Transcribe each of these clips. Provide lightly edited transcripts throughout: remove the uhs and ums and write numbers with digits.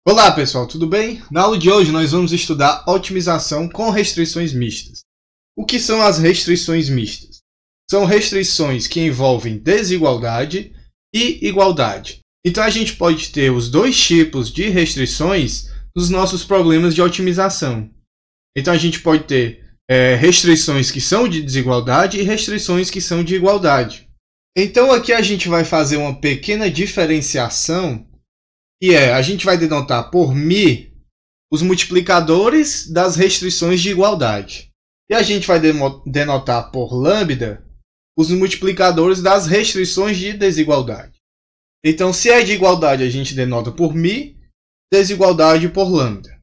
Olá pessoal, tudo bem? Na aula de hoje nós vamos estudar otimização com restrições mistas. O que são as restrições mistas? São restrições que envolvem desigualdade e igualdade. Então a gente pode ter os dois tipos de restrições nos nossos problemas de otimização. Então a gente pode ter restrições que são de desigualdade e restrições que são de igualdade. Então aqui a gente vai fazer uma pequena diferenciação. A gente vai denotar por μ os multiplicadores das restrições de igualdade. E a gente vai denotar por lambda os multiplicadores das restrições de desigualdade. Então, se é de igualdade, a gente denota por μ, desigualdade por lambda.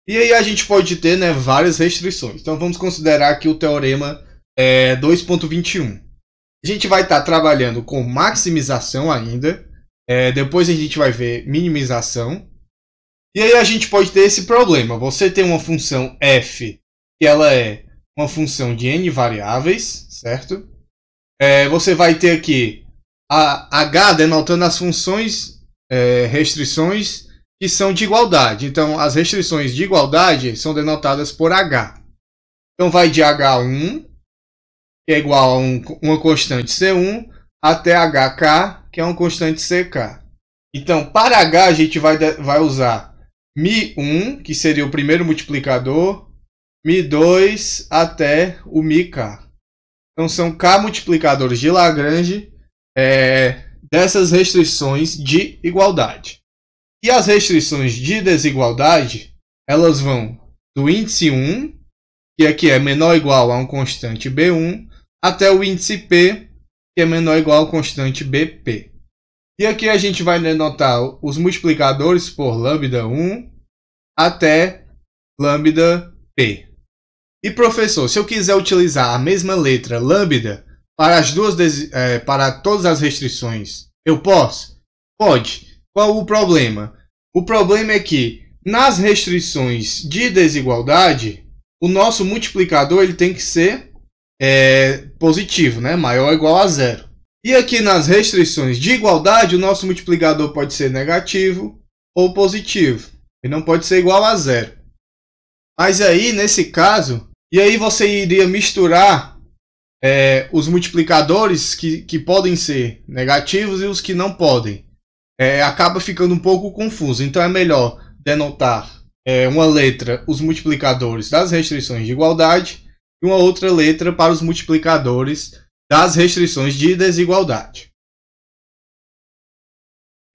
E aí a gente pode ter várias restrições. Então, vamos considerar aqui o teorema 2.21. A gente vai estar trabalhando com maximização ainda. Depois a gente vai ver minimização. E aí a gente pode ter esse problema. Você tem uma função f, que ela é uma função de n variáveis, certo? Você vai ter aqui a h denotando as funções, restrições que são de igualdade. Então, as restrições de igualdade são denotadas por h. Então, vai de h1, que é igual a uma constante c1, até hk, que é uma constante ck. Então, para h, a gente vai usar μ1, que seria o primeiro multiplicador, μ2 até o μk. Então, são k multiplicadores de Lagrange dessas restrições de igualdade. E as restrições de desigualdade, elas vão do índice 1, que aqui é menor ou igual a uma constante b1, até o índice p, que é menor ou igual a constante bp. E aqui a gente vai denotar os multiplicadores por lambda 1 até lambda p. E professor, se eu quiser utilizar a mesma letra lambda para para todas as restrições, eu posso? Pode. Qual o problema? O problema é que nas restrições de desigualdade, o nosso multiplicador ele tem que ser positivo, maior ou igual a zero. E aqui nas restrições de igualdade, o nosso multiplicador pode ser negativo ou positivo. Ele não pode ser igual a zero. Mas aí, nesse caso, você iria misturar os multiplicadores que podem ser negativos e os que não podem. Acaba ficando um pouco confuso. Então é melhor denotar uma letra, os multiplicadores das restrições de igualdade, e uma outra letra para os multiplicadores das restrições de desigualdade.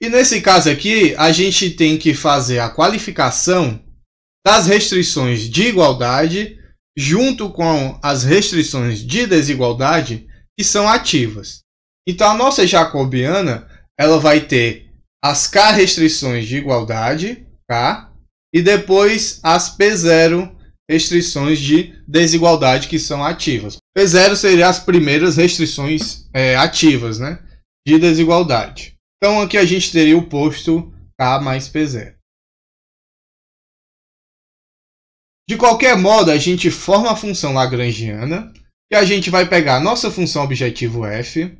E nesse caso aqui, a gente tem que fazer a qualificação das restrições de igualdade junto com as restrições de desigualdade que são ativas. Então a nossa jacobiana ela vai ter as k restrições de igualdade, k, e depois as p0 restrições de desigualdade que são ativas. P0 seriam as primeiras restrições ativas, de desigualdade. Então aqui a gente teria o posto K mais P0. De qualquer modo, a gente forma a função lagrangiana e a gente vai pegar a nossa função objetivo f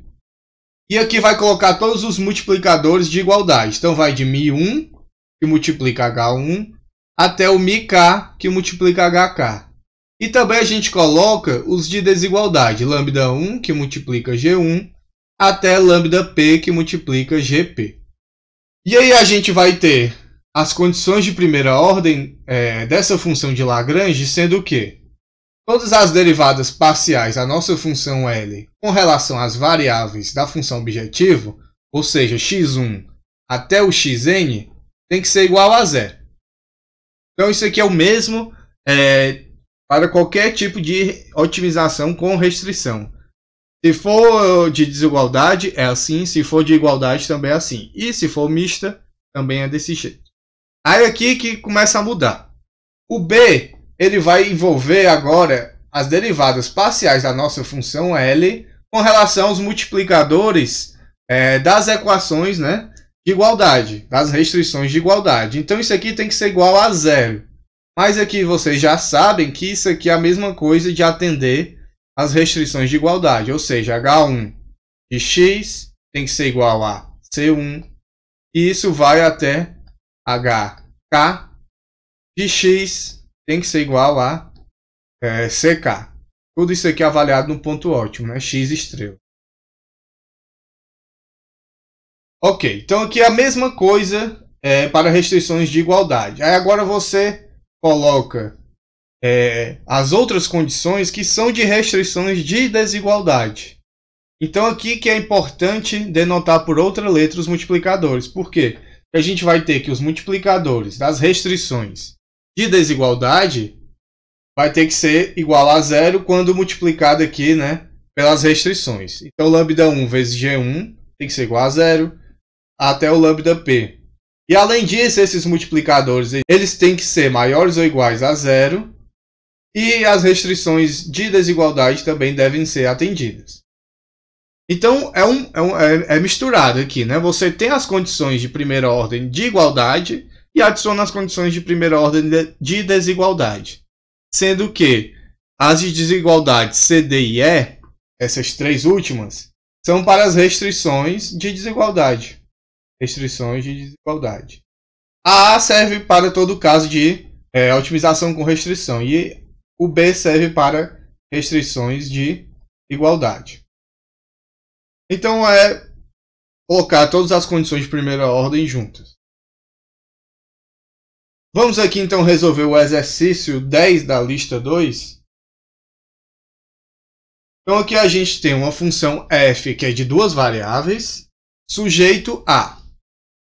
e aqui vai colocar todos os multiplicadores de igualdade. Então vai de μ1, que multiplica h1, até o μk, que multiplica hk. E também a gente coloca os de desigualdade, lambda 1, que multiplica g1, até lambda p, que multiplica gp. E aí a gente vai ter as condições de primeira ordem dessa função de Lagrange, sendo o quê? Todas as derivadas parciais da nossa função L com relação às variáveis da função objetivo, ou seja, x1 até o xn, tem que ser igual a zero. Então isso aqui é o mesmo para qualquer tipo de otimização com restrição. Se for de desigualdade é assim, se for de igualdade também é assim. E se for mista, também é desse jeito. Aí aqui que começa a mudar. O B ele vai envolver agora as derivadas parciais da nossa função L com relação aos multiplicadores das equações, de igualdade, das restrições de igualdade. Então isso aqui tem que ser igual a zero. Mas aqui vocês já sabem que isso aqui é a mesma coisa de atender às restrições de igualdade. Ou seja, h1 de x tem que ser igual a c1. E isso vai até h K de x tem que ser igual a CK. Tudo isso aqui é avaliado no ponto ótimo, né? X estrela. Ok, então aqui é a mesma coisa para restrições de igualdade. Aí agora você coloca as outras condições que são de restrições de desigualdade. Então aqui que é importante denotar por outra letra os multiplicadores. Por quê? Porque a gente vai ter que os multiplicadores das restrições de desigualdade vai ter que ser igual a zero quando multiplicado aqui, né, pelas restrições. Então lambda 1 vezes G1 tem que ser igual a zero até o lambda P. E além disso, esses multiplicadores eles têm que ser maiores ou iguais a zero e as restrições de desigualdade também devem ser atendidas. Então é misturado aqui, né? Você tem as condições de primeira ordem de igualdade e adiciona as condições de primeira ordem de desigualdade. Sendo que as de desigualdade C, D e E, essas três últimas, são para as restrições de desigualdade. Restrições de desigualdade. A A serve para todo caso de otimização com restrição e o B serve para restrições de igualdade. Então é colocar todas as condições de primeira ordem juntas. Vamos aqui então resolver o exercício 10 da lista 2. Então aqui a gente tem uma função f que é de duas variáveis, sujeito a.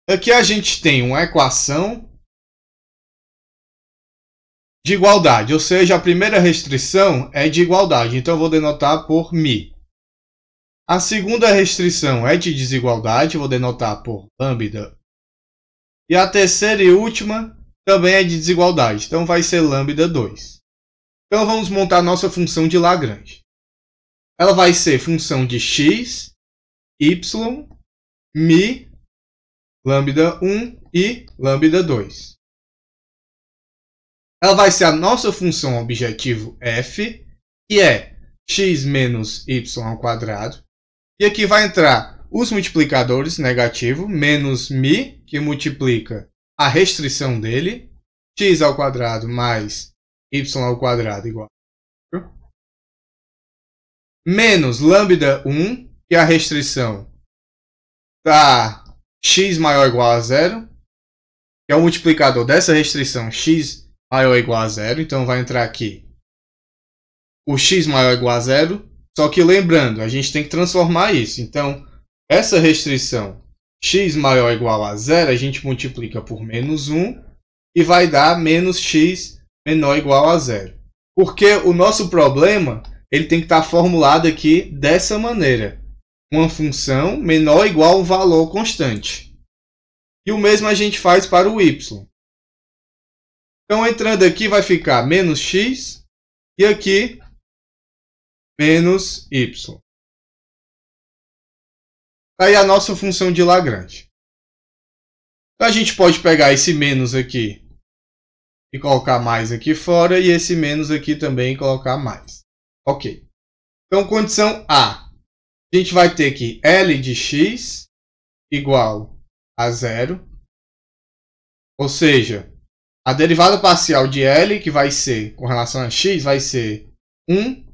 Aqui a gente tem uma equação de igualdade, ou seja, a primeira restrição é de igualdade, então eu vou denotar por μ. A segunda restrição é de desigualdade, vou denotar por lambda. E a terceira e última também é de desigualdade, então vai ser lambda 2. Então vamos montar nossa função de Lagrange. Ela vai ser função de x, y, μ, lambda 1 e lambda 2. Ela vai ser a nossa função objetivo f, que é x menos y ao quadrado. E aqui vai entrar os multiplicadores negativo, menos μ, que multiplica a restrição dele, x ao quadrado mais y ao quadrado igual a 4. Menos lambda 1, que é a restrição da x maior ou igual a zero, que é o multiplicador dessa restrição x maior ou igual a zero. Então vai entrar aqui o x maior ou igual a zero. Só que lembrando, a gente tem que transformar isso. Então, essa restrição x maior ou igual a zero, a gente multiplica por menos 1 e vai dar menos x menor ou igual a zero. Porque o nosso problema ele tem que estar formulado aqui dessa maneira. Uma função menor ou igual a um valor constante. E o mesmo a gente faz para o y. Então, entrando aqui vai ficar menos x e aqui menos y. Aí a nossa função de Lagrange. Então a gente pode pegar esse menos aqui e colocar mais aqui fora, e esse menos aqui também e colocar mais. Ok. Então, condição A. A gente vai ter que L de x igual a zero. Ou seja, a derivada parcial de L, que vai ser, com relação a x, vai ser 1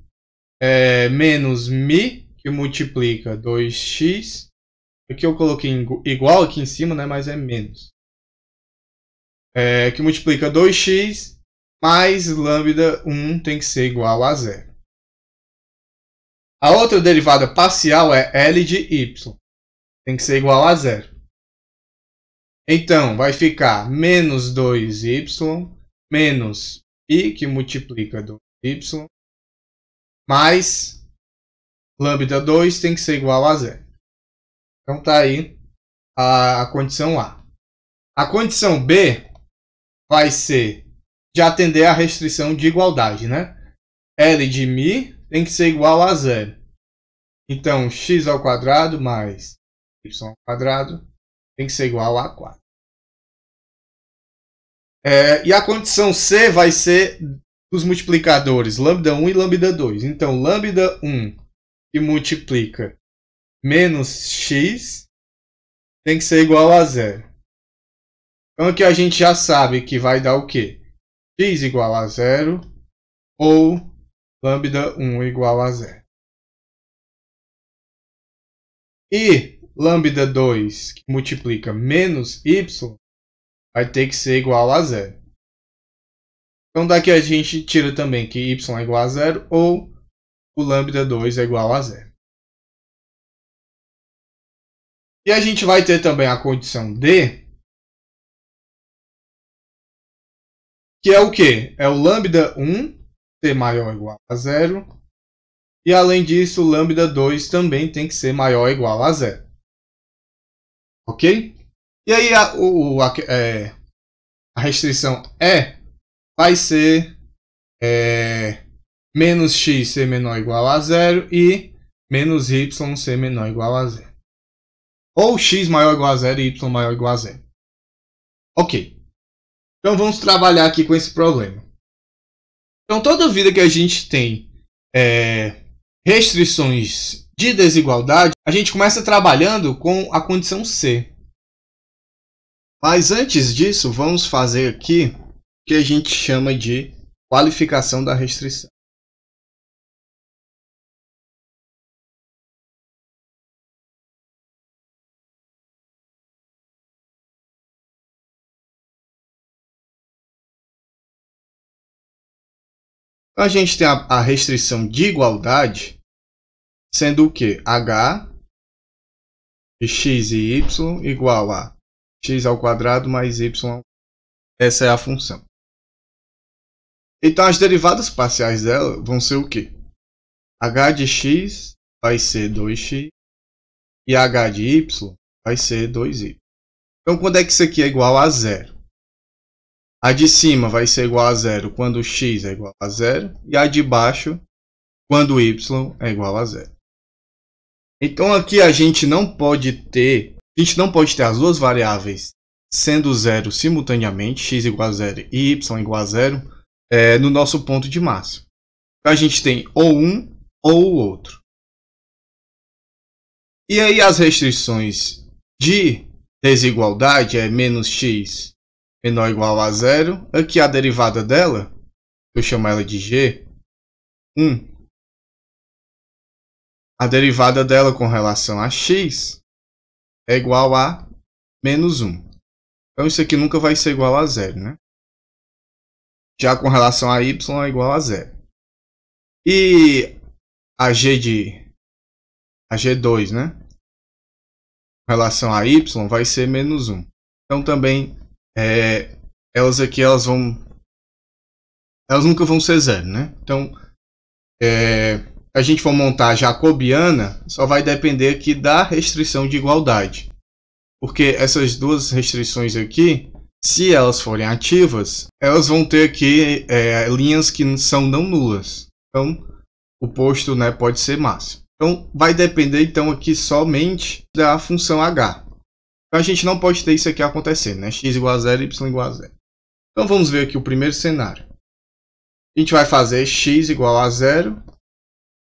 menos μ, que multiplica 2x. Aqui eu coloquei igual aqui em cima, né, mas é menos. Que multiplica 2x mais lambda 1 tem que ser igual a zero. A outra derivada parcial é L de y. Tem que ser igual a zero. Então, vai ficar menos 2y menos i, que multiplica 2y, mais lambda 2 tem que ser igual a zero. Então, está aí a condição A. A condição B vai ser de atender à restrição de igualdade, né? L de μ tem que ser igual a zero. Então, x ao quadrado mais y ao quadrado tem que ser igual a 4. E a condição C vai ser dos multiplicadores lambda 1 e lambda 2. Então, lambda 1 que multiplica menos x tem que ser igual a zero. Então aqui a gente já sabe que vai dar o quê? X igual a 0 ou lambda 1 igual a 0. E lambda 2 que multiplica menos y vai ter que ser igual a 0. Então daqui a gente tira também que y é igual a 0 ou o lambda 2 é igual a 0. E a gente vai ter também a condição D, que é o quê? É o lambda 1 ser maior ou igual a 0. E além disso, o lambda 2 também tem que ser maior ou igual a 0. Ok? E aí a restrição E vai ser menos x ser menor ou igual a 0 e menos y ser menor ou igual a 0. Ou x maior ou igual a 0 e y maior ou igual a 0. Ok. Então vamos trabalhar aqui com esse problema. Então toda vida que a gente tem restrições de desigualdade, a gente começa trabalhando com a condição C. Mas antes disso, vamos fazer aqui o que a gente chama de qualificação da restrição. Então, a gente tem a restrição de igualdade, sendo o que? H de x e y igual a x ao quadrado mais y. Essa é a função. Então as derivadas parciais dela vão ser o quê? H de x vai ser 2x e h de y vai ser 2y. Então quando é que isso aqui é igual a 0? A de cima vai ser igual a 0 quando x é igual a 0 e a de baixo quando y é igual a 0. Então aqui a gente não pode ter as duas variáveis sendo 0 simultaneamente, x igual a 0 e y igual a 0, no nosso ponto de máximo. Então a gente tem ou um ou o outro. E aí as restrições de desigualdade é menos x menor ou igual a 0. Aqui a derivada dela, eu chamo ela de g, 1. A derivada dela com relação a x é igual a menos 1. Então isso aqui nunca vai ser igual a 0, né? Já com relação a y é igual a 0. E a g2, né? Com relação a y vai ser menos 1. Então também elas nunca vão ser 0, né? Então a gente for montar a jacobiana, só vai depender aqui da restrição de igualdade. Porque essas duas restrições aqui, se elas forem ativas, elas vão ter aqui linhas que são não nulas. Então o posto, né, pode ser máximo. Então vai depender então aqui somente da função h. Então a gente não pode ter isso aqui acontecendo, né? X igual a 0 e y igual a 0. Então vamos ver aqui o primeiro cenário. A gente vai fazer x igual a 0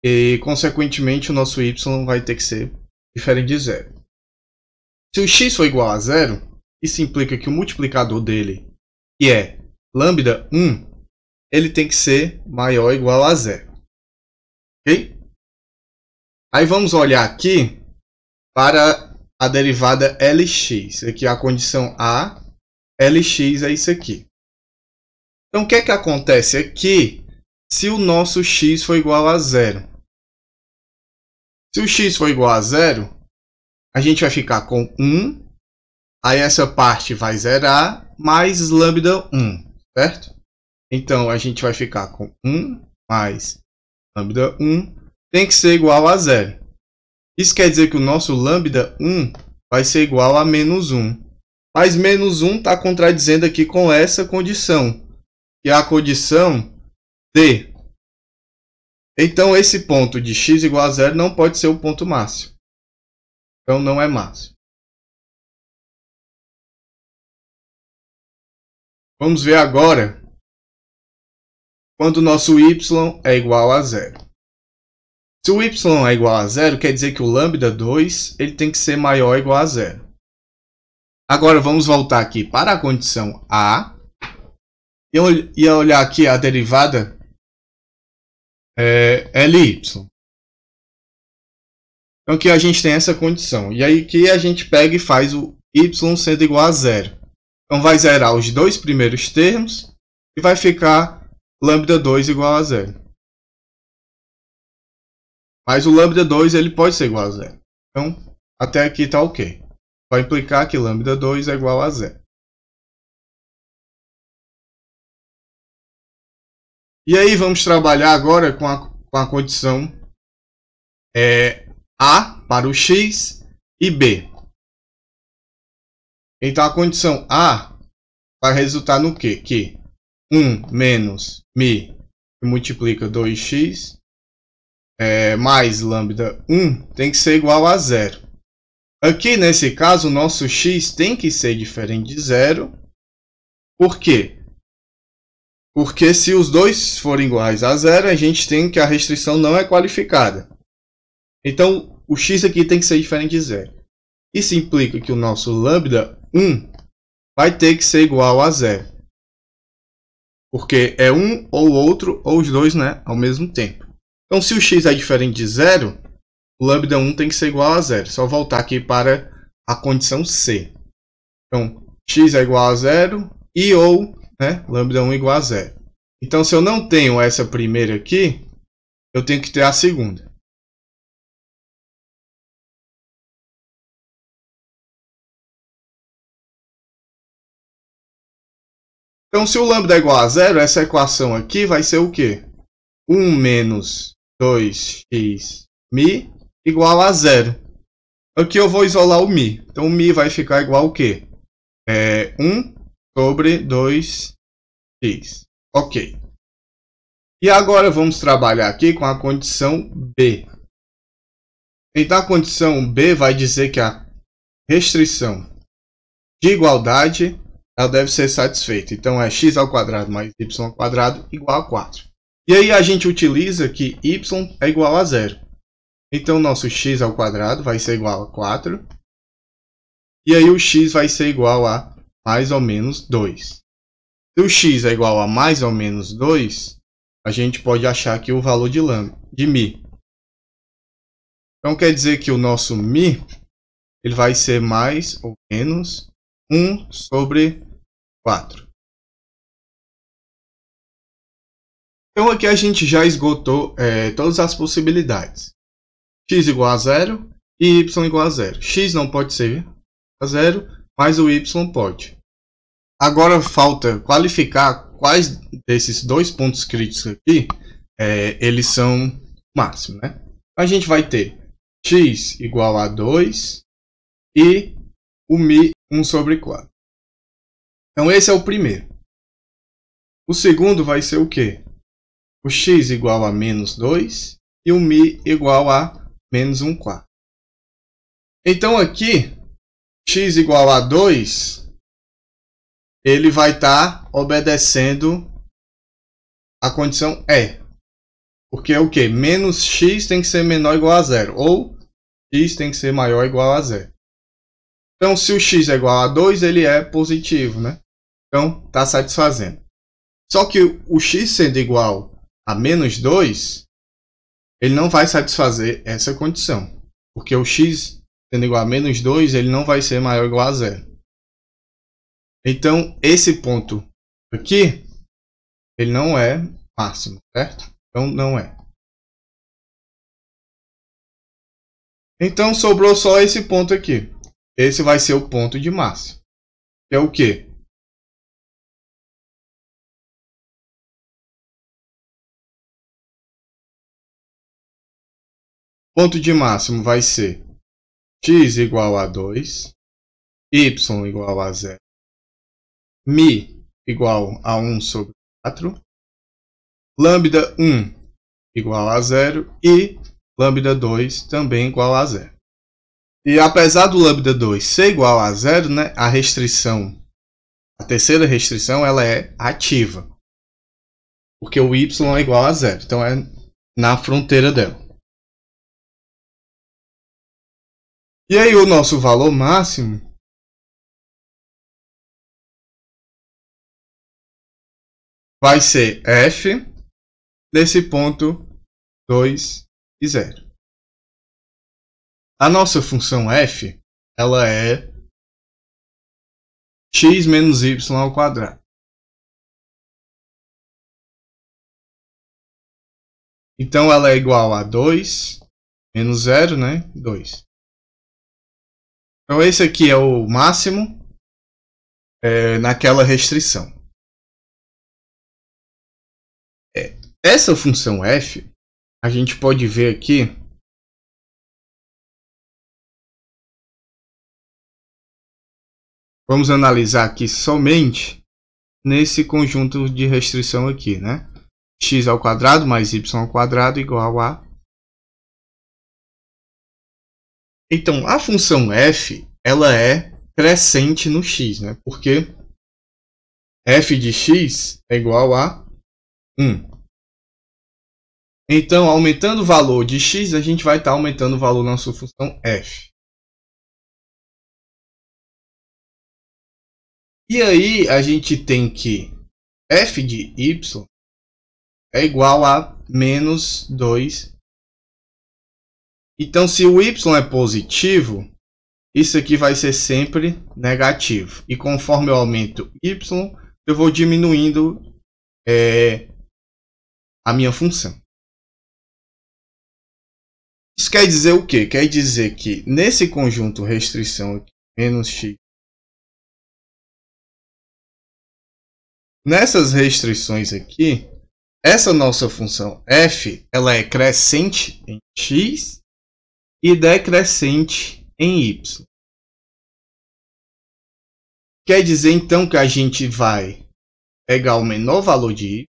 e consequentemente o nosso y vai ter que ser diferente de 0. Se o x for igual a 0, isso implica que o multiplicador dele, que é lambda 1, ele tem que ser maior ou igual a 0. Ok? Aí vamos olhar aqui para a derivada Lx. Aqui é a condição A, Lx é isso aqui. Então o que é que acontece aqui se o nosso x for igual a 0? Se o x for igual a 0, a gente vai ficar com 1, aí essa parte vai zerar, mais lambda 1, certo? Então a gente vai ficar com 1 mais lambda 1 tem que ser igual a 0. Isso quer dizer que o nosso lambda 1 vai ser igual a menos 1. Mas menos 1 está contradizendo aqui com essa condição, que é a condição D. Então esse ponto de x igual a 0 não pode ser o ponto máximo. Então não é máximo. Vamos ver agora quando o nosso y é igual a 0. Se o y é igual a 0, quer dizer que o lambda 2 ele tem que ser maior ou igual a 0. Agora vamos voltar aqui para a condição A e olhar aqui a derivada Ly. Então aqui a gente tem essa condição. E aí que a gente pega e faz o y sendo igual a zero. Então vai zerar os dois primeiros termos e vai ficar λ2 igual a zero. Mas o λ2 ele pode ser igual a zero. Então até aqui está ok. Vai implicar que λ2 é igual a zero. E aí vamos trabalhar agora com a condição A para o x e B. Então a condição A vai resultar no quê? Que 1 menos μ que multiplica 2x mais λ1 tem que ser igual a zero. Aqui nesse caso o nosso x tem que ser diferente de zero. Por quê? Porque se os dois forem iguais a zero, a gente tem que a restrição não é qualificada. Então o x aqui tem que ser diferente de zero. Isso implica que o nosso λ1 vai ter que ser igual a zero. Porque é um ou outro, ou os dois, né, ao mesmo tempo. Então se o x é diferente de zero, o λ1 tem que ser igual a zero. Só voltar aqui para a condição C. Então x é igual a zero e ou λ1 igual a zero. Então se eu não tenho essa primeira aqui, eu tenho que ter a segunda. Então, se o λ é igual a zero, essa equação aqui vai ser o quê? 1 menos 2x μ igual a zero. Aqui eu vou isolar o μ. Então, o μ vai ficar igual ao quê? 1 sobre 2x. Ok. E agora vamos trabalhar aqui com a condição B. Então, a condição B vai dizer que a restrição de igualdade ela deve ser satisfeita. Então é x² mais y² igual a 4. E aí a gente utiliza que y é igual a zero. Então nosso x² vai ser igual a 4. E aí o x vai ser igual a mais ou menos 2. Se o x é igual a mais ou menos 2, a gente pode achar aqui o valor de μ. Então quer dizer que o nosso μ ele vai ser mais ou menos 1 sobre 4. Então aqui a gente já esgotou todas as possibilidades. X igual a zero e y igual a zero. X não pode ser a zero, mas o y pode. Agora falta qualificar quais desses dois pontos críticos aqui eles são máximos, né? A gente vai ter x igual a 2 e o μ 1 sobre 4. Então esse é o primeiro. O segundo vai ser o quê? O x igual a menos 2 e o μ igual a menos 1/4. Então aqui, x igual a 2, ele vai estar obedecendo a condição E. Porque é o quê? Menos x tem que ser menor ou igual a zero. Ou x tem que ser maior ou igual a zero. Então, se o x é igual a 2, ele é positivo, né? Então, está satisfazendo. Só que o x sendo igual a menos 2, ele não vai satisfazer essa condição. Porque o x sendo igual a menos 2, ele não vai ser maior ou igual a zero. Então, esse ponto aqui, ele não é máximo, certo? Então, não é. Então, sobrou só esse ponto aqui. Esse vai ser o ponto de máximo. Que é o quê? Ponto de máximo vai ser x igual a 2, y igual a 0, μ igual a 1 sobre 4, λ1 igual a 0 e λ2 também igual a 0. E apesar do λ2 ser igual a 0, né, a restrição, a terceira restrição, ela é ativa. Porque o y é igual a 0. Então é na fronteira dela. E aí o nosso valor máximo vai ser f desse ponto 2 e 0. A nossa função f, ela é x menos y ao quadrado. Então ela é igual a 2 menos 0, né? 2. Então esse aqui é o máximo naquela restrição. Essa função f, a gente pode ver aqui vamos analisar aqui somente nesse conjunto de restrição aqui, né? X ao quadrado mais y ao quadrado igual a... Então, a função f, ela é crescente no x, né? Porque f de x é igual a 1. Então, aumentando o valor de x, a gente vai estar aumentando o valor na nossa função f. E aí, a gente tem que f de y é igual a menos 2. Então, se o y é positivo, isso aqui vai ser sempre negativo. E conforme eu aumento y, eu vou diminuindo a minha função. Isso quer dizer o quê? Quer dizer que nesse conjunto restrição aqui, menos x, nessas restrições aqui, essa nossa função f, ela é crescente em x e decrescente em y. Quer dizer então que a gente vai pegar o menor valor de y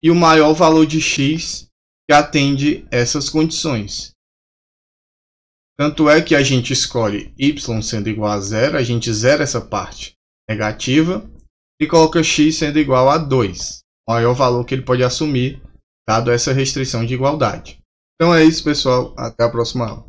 e o maior valor de x que atende essas condições. Tanto é que a gente escolhe y sendo igual a 0, a gente zera essa parte negativa e coloca x sendo igual a 2, o maior valor que ele pode assumir, dado essa restrição de igualdade. Então é isso, pessoal. Até a próxima aula.